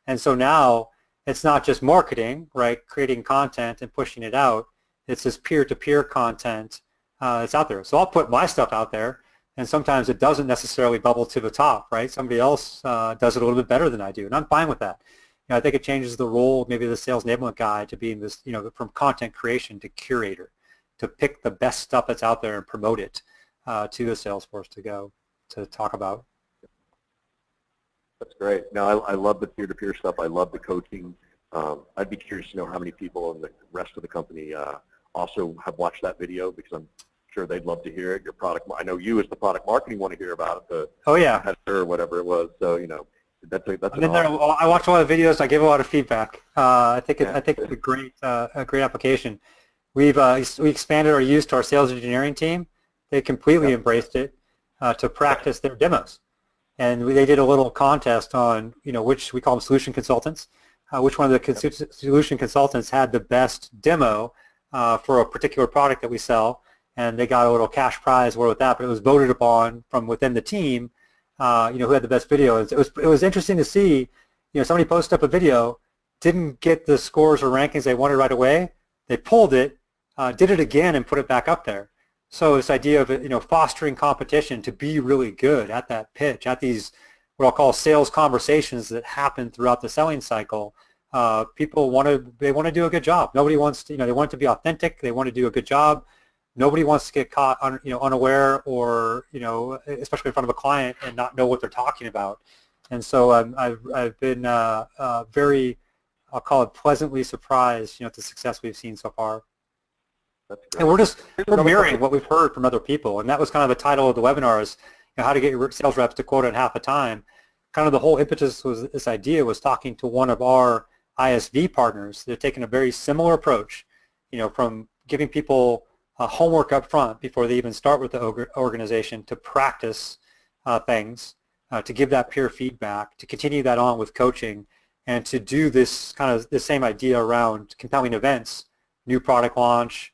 And so now it's not just marketing, right, creating content and pushing it out. It's this peer-to-peer content that's out there. So I'll put my stuff out there, and sometimes it doesn't necessarily bubble to the top, right? Somebody else does it a little bit better than I do, and I'm fine with that. I think it changes the role, maybe the sales enablement guy, to being this, from content creation to curator, to pick the best stuff that's out there and promote it to the sales force to go to talk about. That's great. No, I love the peer-to-peer stuff. I love the coaching. I'd be curious to know how many people in the rest of the company also have watched that video, because I'm sure they'd love to hear it. Your product, I know you as the product marketing want to hear about it. The oh yeah, competitor or whatever it was. So that's I watched a lot of videos. I gave a lot of feedback. I think it's a great application. We expanded our use to our sales engineering team. They completely embraced it to practice their demos, and they did a little contest on which we call them solution consultants. Which one of the solution consultants had the best demo for a particular product that we sell, and they got a little cash prize with that. But it was voted upon from within the team. Who had the best video. It was interesting to see, somebody posted up a video, didn't get the scores or rankings they wanted right away. They pulled it, did it again, and put it back up there. So this idea of fostering competition to be really good at that pitch, at these what I'll call sales conversations that happen throughout the selling cycle. People want to do a good job. Nobody wants to, they want it to be authentic. They want to do a good job. Nobody wants to get caught unaware, or especially in front of a client, and not know what they're talking about. And so I've been very, I'll call it, pleasantly surprised at the success we've seen so far. That's great. And we're mirroring what we've heard from other people, and that was kind of the title of the webinar, is how to get your sales reps to quota in half the time. Kind of the whole impetus was this idea was talking to one of our ISV partners. They're taking a very similar approach, from giving people homework up front before they even start with the organization, to practice things, to give that peer feedback, to continue that on with coaching, and to do this kind of the same idea around compelling events, new product launch,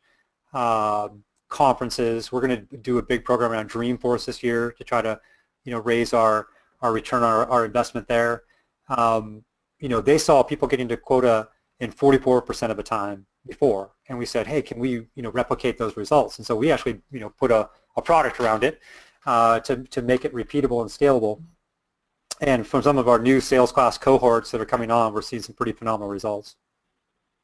conferences. We're going to do a big program around Dreamforce this year to try to raise our return on our investment there. They saw people getting to quota in 44% of the time before, and we said, hey, can we replicate those results? And so we actually put a product around it to make it repeatable and scalable. And from some of our new sales class cohorts that are coming on, we're seeing some pretty phenomenal results.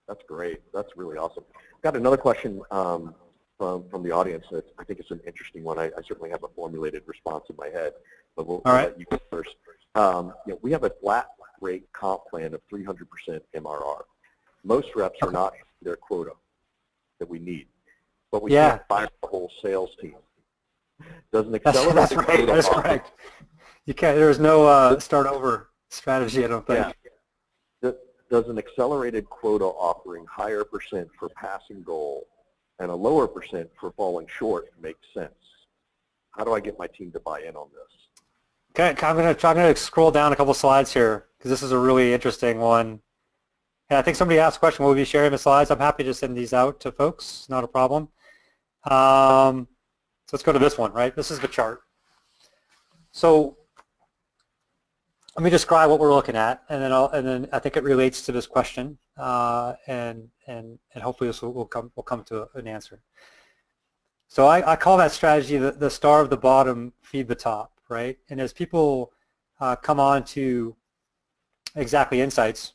That's great. That's really awesome. Got another question from the audience. I think it's an interesting one. I certainly have a formulated response in my head, but we'll let you go first. We have a flat rate comp plan of 300% MRR. Most reps are not their quota that we need, but we can't fire the whole sales team. Does an accelerated quota That's correct. You can't. There's no start over strategy, I don't think. Yeah. Does an accelerated quota offering higher percent for passing goal and a lower percent for falling short make sense? How do I get my team to buy in on this? Okay, I'm going to scroll down a couple slides here, because this is a really interesting one. And I think somebody asked a question, will we be sharing the slides? I'm happy to send these out to folks, not a problem. So let's go to this one, right? This is the chart. So let me describe what we're looking at, and then I think it relates to this question, and hopefully this will come to an answer. So I call that strategy the star of the bottom, feed the top, right? And as people come on to Xactly Insights,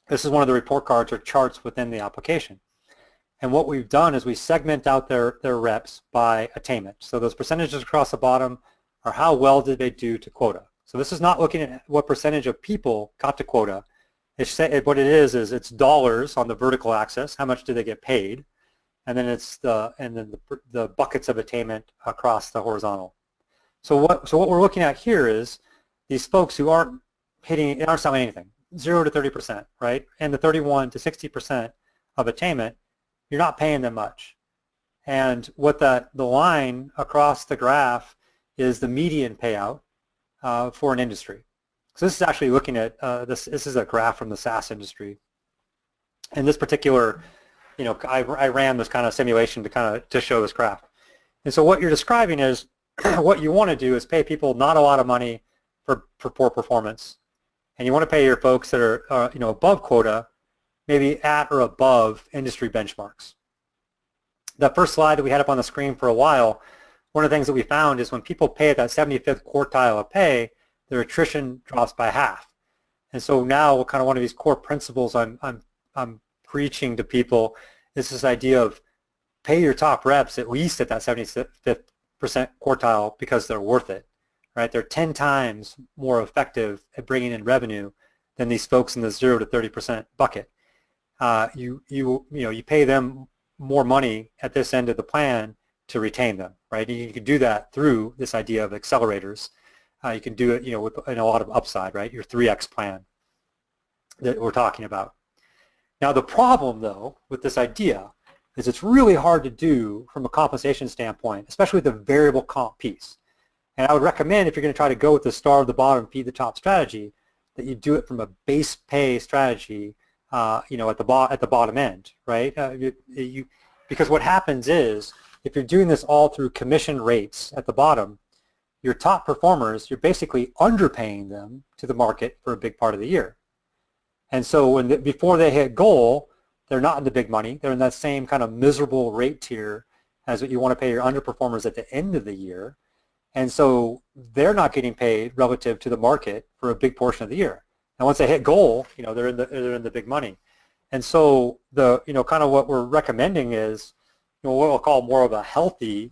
this is one of the report cards or charts within the application. And what we've done is we segment out their reps by attainment. So those percentages across the bottom are how well did they do to quota. So this is not looking at what percentage of people got to quota. What it is it's dollars on the vertical axis, how much do they get paid, and then the buckets of attainment across the horizontal. So what we're looking at here is these folks who aren't selling anything, 0 to 30%, right? And the 31 to 60% of attainment, you're not paying them much. And what the line across the graph is the median payout for an industry. So this is actually looking at this is a graph from the SaaS industry. And this particular, I ran this kind of simulation to show this graph. And so what you're describing is what you want to do is pay people not a lot of money for poor performance, and you want to pay your folks that are above quota, maybe at or above industry benchmarks. The first slide that we had up on the screen for a while, one of the things that we found is when people pay at that 75th quartile of pay, their attrition drops by half. And so now kind of one of these core principles I'm preaching to people is this idea of pay your top reps at least at that 75th quartile because they're worth it, right? They're 10 times more effective at bringing in revenue than these folks in the 0 to 30% bucket. You pay them more money at this end of the plan to retain them, right? And you can do that through this idea of accelerators. You can do it, with a lot of upside, right? Your 3x plan that we're talking about. Now the problem, though, with this idea is it's really hard to do from a compensation standpoint, especially with the variable comp piece. And I would recommend if you're going to try to go with the star of the bottom, feed the top strategy, that you do it from a base pay strategy, at the bottom end, right? Because what happens is if you're doing this all through commission rates at the bottom, your top performers, you're basically underpaying them to the market for a big part of the year. And so before they hit goal, they're not in the big money. They're in that same kind of miserable rate tier as what you want to pay your underperformers at the end of the year. And so they're not getting paid relative to the market for a big portion of the year. And once they hit goal, they're in the big money. And so kind of what we're recommending is, what we'll call more of a healthy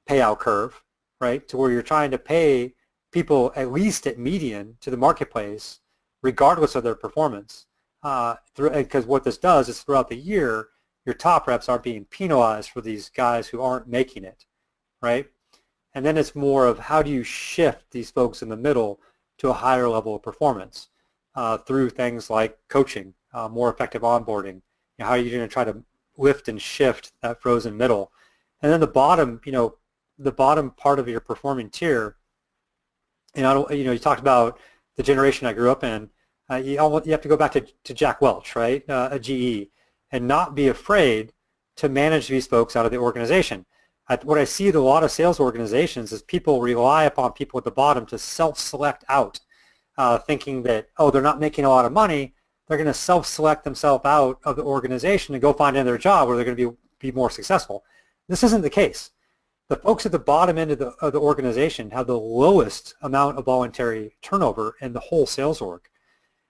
payout curve, right? To where you're trying to pay people at least at median to the marketplace, regardless of their performance. Because what this does is throughout the year, your top reps aren't being penalized for these guys who aren't making it, right? And then it's more of how do you shift these folks in the middle to a higher level of performance through things like coaching, more effective onboarding. How are you going to try to lift and shift that frozen middle? And then the bottom, the bottom part of your performing tier, you talked about the generation I grew up in. You have to go back to Jack Welch, right, a GE, and not be afraid to manage these folks out of the organization. What I see at a lot of sales organizations is people rely upon people at the bottom to self-select out, thinking that, they're not making a lot of money, they're going to self-select themselves out of the organization and go find another job where they're going to be more successful. This isn't the case. The folks at the bottom end of the organization have the lowest amount of voluntary turnover in the whole sales org.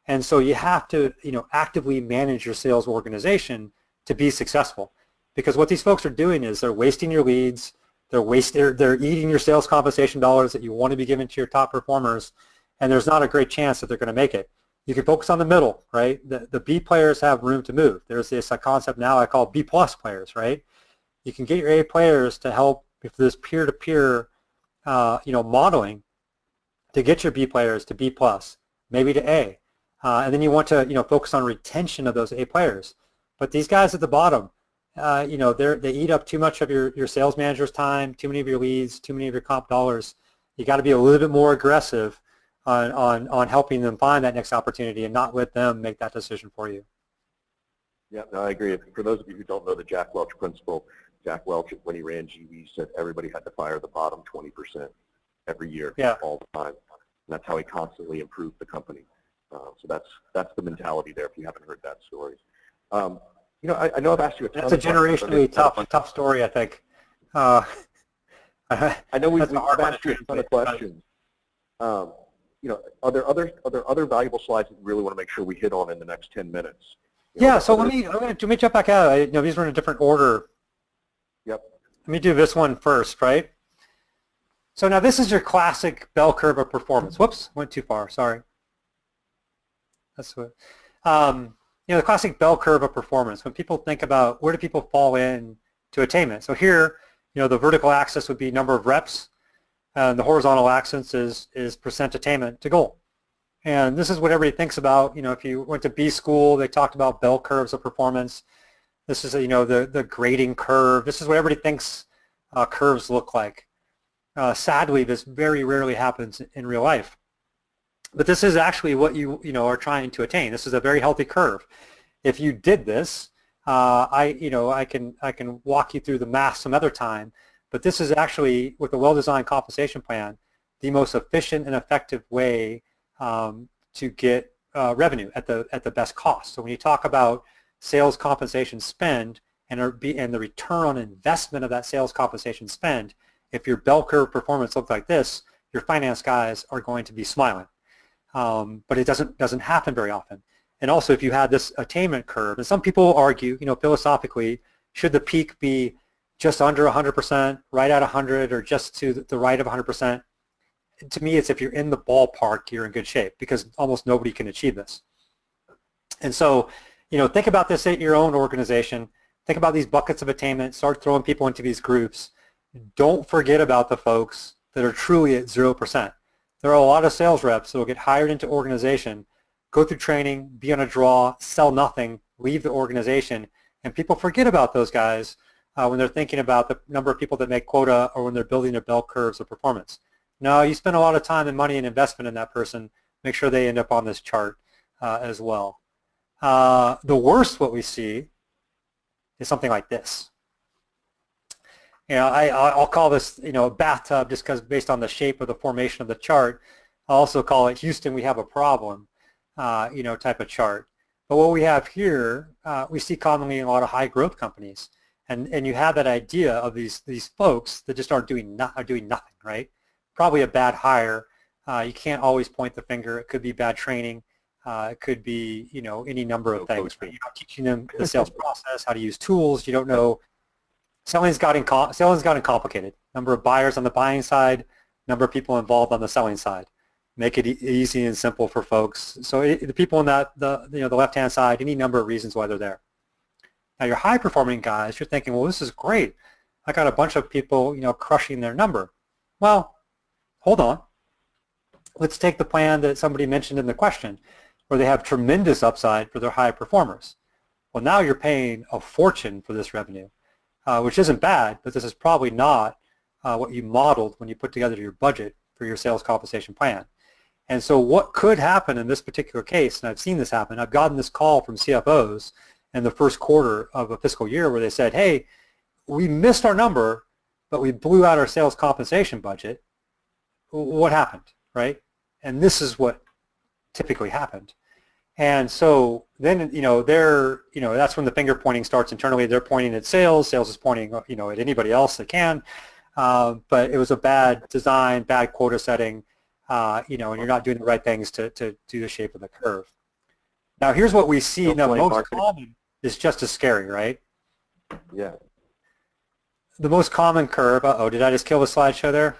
And so you have to, actively manage your sales organization to be successful. Because what these folks are doing is they're wasting your leads, they're eating your sales compensation dollars that you want to be given to your top performers, and there's not a great chance that they're going to make it. You can focus on the middle, right? The B players have room to move. There's this concept now I call B plus players, right? You can get your A players to help with this peer-to-peer, modeling to get your B players to B plus, maybe to A. And then you want to, focus on retention of those A players. But these guys at the bottom, they eat up too much of your sales manager's time, too many of your leads, too many of your comp dollars. You got to be a little bit more aggressive on helping them find that next opportunity and not let them make that decision for you. Yeah, no, I agree. For those of you who don't know the Jack Welch principle, Jack Welch, when he ran GE, said everybody had to fire the bottom 20% every year, all the time. And that's how he constantly improved the company. So that's the mentality there. If you haven't heard that story, I know I've asked you a ton. That's a generationally tough story, I think. I know we've asked you a ton of questions. Are there other valuable slides that you really want to make sure we hit on in the next 10 minutes? So let me jump back out. These were in a different order. Yep. Let me do this one first, right? So now this is your classic bell curve of performance. Whoops, went too far. Sorry. That's what. The classic bell curve of performance. When people think about where do people fall in to attainment. So here, the vertical axis would be number of reps, and the horizontal axis is percent attainment to goal. And this is what everybody thinks about. If you went to B school, they talked about bell curves of performance. This is, the grading curve. This is what everybody thinks curves look like. Sadly, this very rarely happens in real life. But this is actually what you are trying to attain. This is a very healthy curve. If you did this, I can walk you through the math some other time. But this is actually, with a well-designed compensation plan, the most efficient and effective way to get revenue at the best cost. So when you talk about sales compensation spend and the return on investment of that sales compensation spend, if your bell curve performance looks like this, your finance guys are going to be smiling. But it doesn't happen very often. And also, if you had this attainment curve, and some people argue, philosophically, should the peak be just under 100%, right at 100, or just to the right of 100%? To me, it's if you're in the ballpark, you're in good shape, because almost nobody can achieve this. And so, think about this at your own organization. Think about these buckets of attainment. Start throwing people into these groups. Don't forget about the folks that are truly at 0%. There are a lot of sales reps that will get hired into organization, go through training, be on a draw, sell nothing, leave the organization, and people forget about those guys when they're thinking about the number of people that make quota or when they're building their bell curves of performance. No, you spend a lot of time and money and investment in that person. Make sure they end up on this chart as well. The worst what we see is something like this. I'll call this, a bathtub just because based on the shape of the formation of the chart. I'll also call it Houston, we have a problem, type of chart. But what we have here, we see commonly in a lot of high growth companies. And you have that idea of these folks that just are doing nothing, right? Probably a bad hire. You can't always point the finger. It could be bad training. It could be, any number of things. But you're not teaching them the sales process, how to use tools. You don't know. Selling's gotten complicated. Number of buyers on the buying side, number of people involved on the selling side. Make it easy and simple for folks. So the people on the left-hand side, any number of reasons why they're there. Now your high-performing guys, you're thinking, well, this is great. I got a bunch of people, crushing their number. Well, hold on. Let's take the plan that somebody mentioned in the question, where they have tremendous upside for their high performers. Well, now you're paying a fortune for this revenue. Which isn't bad, but this is probably not what you modeled when you put together your budget for your sales compensation plan. And so what could happen in this particular case, and I've seen this happen, I've gotten this call from CFOs in the first quarter of a fiscal year where they said, hey, we missed our number, but we blew out our sales compensation budget. What happened, right? And this is what typically happened. And so then, that's when the finger pointing starts internally. They're pointing at sales. Sales is pointing, at anybody else that can. But it was a bad design, bad quota setting, and you're not doing the right things to do the shape of the curve. Now, here's what we see. The most common is just as scary, right? Yeah. The most common curve. Did I just kill the slideshow there?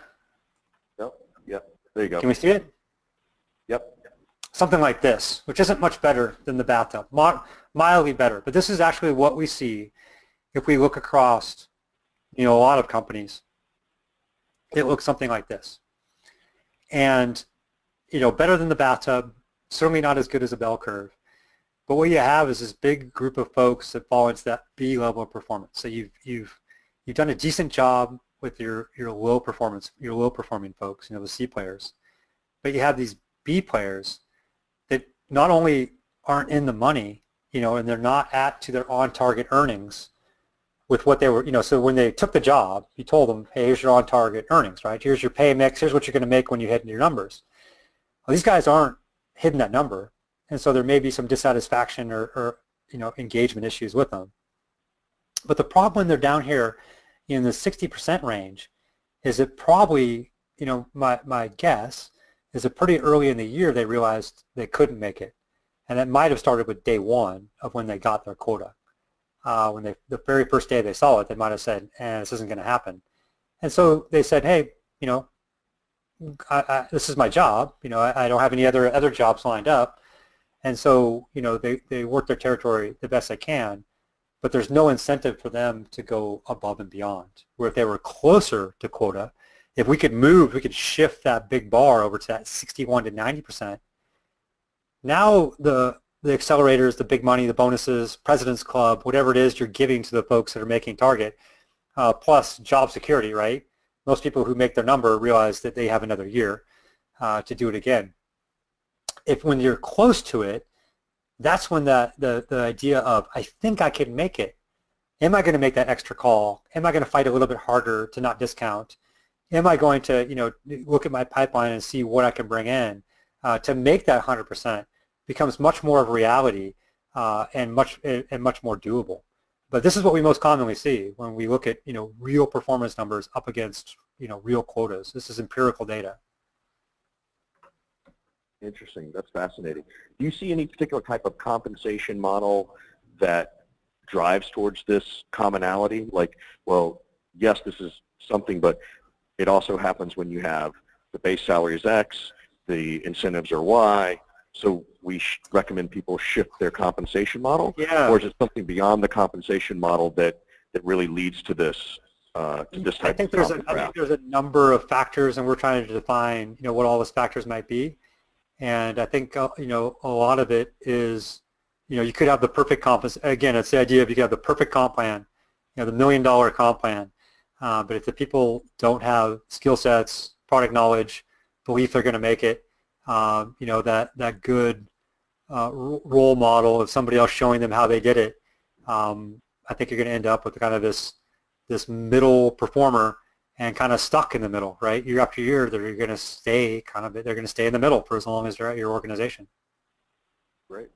Yep. There you go. Can we see it? Yep. Something like this, which isn't much better than the bathtub, mildly better. But this is actually what we see if we look across, a lot of companies. It looks something like this. And, better than the bathtub, certainly not as good as a bell curve. But what you have is this big group of folks that fall into that B level of performance. So you've done a decent job with your low performing folks, the C players. But you have these B players that not only aren't in the money, and they're not to their on-target earnings with what they were, so when they took the job, you told them, hey, here's your on-target earnings, right? Here's your pay mix. Here's what you're going to make when you hit your numbers. Well, these guys aren't hitting that number, and so there may be some dissatisfaction or engagement issues with them. But the problem when they're down here in the 60% range is that probably, my guess is that pretty early in the year they realized they couldn't make it. And it might have started with day one of when they got their quota. The very first day they saw it, they might have said, this isn't going to happen. And so they said, hey, this is my job. I don't have any other jobs lined up. And so, they work their territory the best they can. but there's no incentive for them to go above and beyond. Where if they were closer to quota, if we could shift that big bar over to that 61 to 90%. Now the accelerators, the big money, the bonuses, President's Club, whatever it is you're giving to the folks that are making target, plus job security, right? Most people who make their number realize that they have another year to do it again. When you're close to it, that's when the idea of, I think I can make it. Am I going to make that extra call? Am I going to fight a little bit harder to not discount? Am I going to, look at my pipeline and see what I can bring in to make that 100% becomes much more of a reality and much more doable. But this is what we most commonly see when we look at, real performance numbers up against, real quotas. This is empirical data. Interesting. That's fascinating. Do you see any particular type of compensation model that drives towards this commonality? Like, well, yes, this is something, but it also happens when you have the base salary is X, the incentives are Y, so we recommend people shift their compensation model? Yeah. Or is it something beyond the compensation model that really leads to this type I think there's a number of factors, and we're trying to define, what all those factors might be. And I think, a lot of it is, you could have the perfect comp. Again, it's the idea of you could have the perfect comp plan, the $1 million comp plan. But if the people don't have skill sets, product knowledge, belief they're going to make it, that good role model of somebody else showing them how they did it, I think you're going to end up with kind of this middle performer and kind of stuck in the middle, right? Year after year, they're going to stay in the middle for as long as they're at your organization. Great.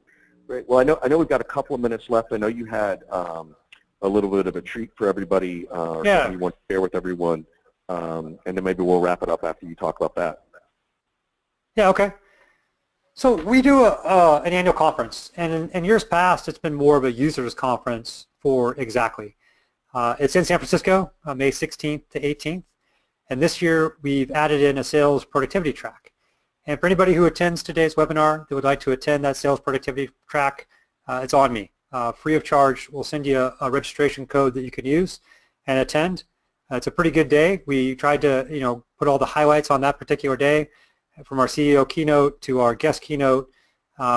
Well, I know we've got a couple of minutes left. I know you had a little bit of a treat for everybody, or something you want to share with everyone, and then maybe we'll wrap it up after you talk about that. Yeah, okay. So we do an annual conference, and in years past, it's been more of a users conference for Xactly. It's in San Francisco, May 16th to 18th, and this year we've added in a sales productivity track. And for anybody who attends today's webinar that would like to attend that sales productivity track, it's on me. Free of charge. We'll send you a registration code that you can use and attend. It's a pretty good day. We tried to, put all the highlights on that particular day, from our CEO keynote to our guest keynote.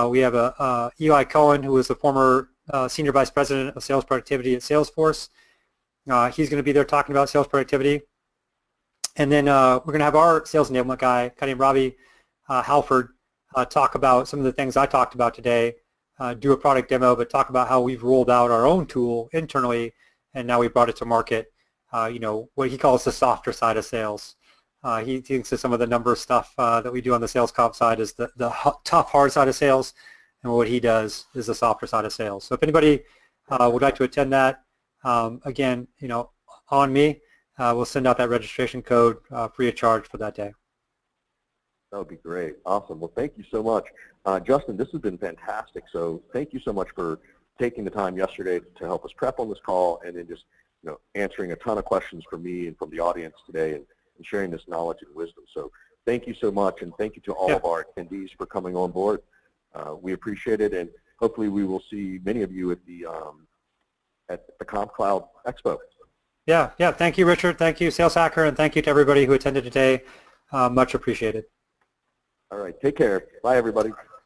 We have Eli Cohen, who is the former Senior Vice President of Sales Productivity at Salesforce. He's going to be there talking about sales productivity. And then we're going to have our sales enablement guy, a guy named Robbie Halford, talk about some of the things I talked about today, do a product demo, but talk about how we've rolled out our own tool internally, and now we brought it to market, what he calls the softer side of sales. He thinks that some of the number of stuff that we do on the sales comp side is the tough, hard side of sales, and what he does is the softer side of sales. So if anybody would like to attend that, again, on me, we'll send out that registration code free of charge for that day. That would be great. Awesome. Well, thank you so much. Justin, this has been fantastic. So thank you so much for taking the time yesterday to help us prep on this call, and then just answering a ton of questions from me and from the audience today, and sharing this knowledge and wisdom. So thank you so much, and thank you to all of our attendees for coming on board. We appreciate it, and hopefully we will see many of you at the Comp Cloud Expo. Yeah. Thank you, Richard. Thank you, Sales Hacker, and thank you to everybody who attended today. Much appreciated. All right. Take care. Bye, everybody.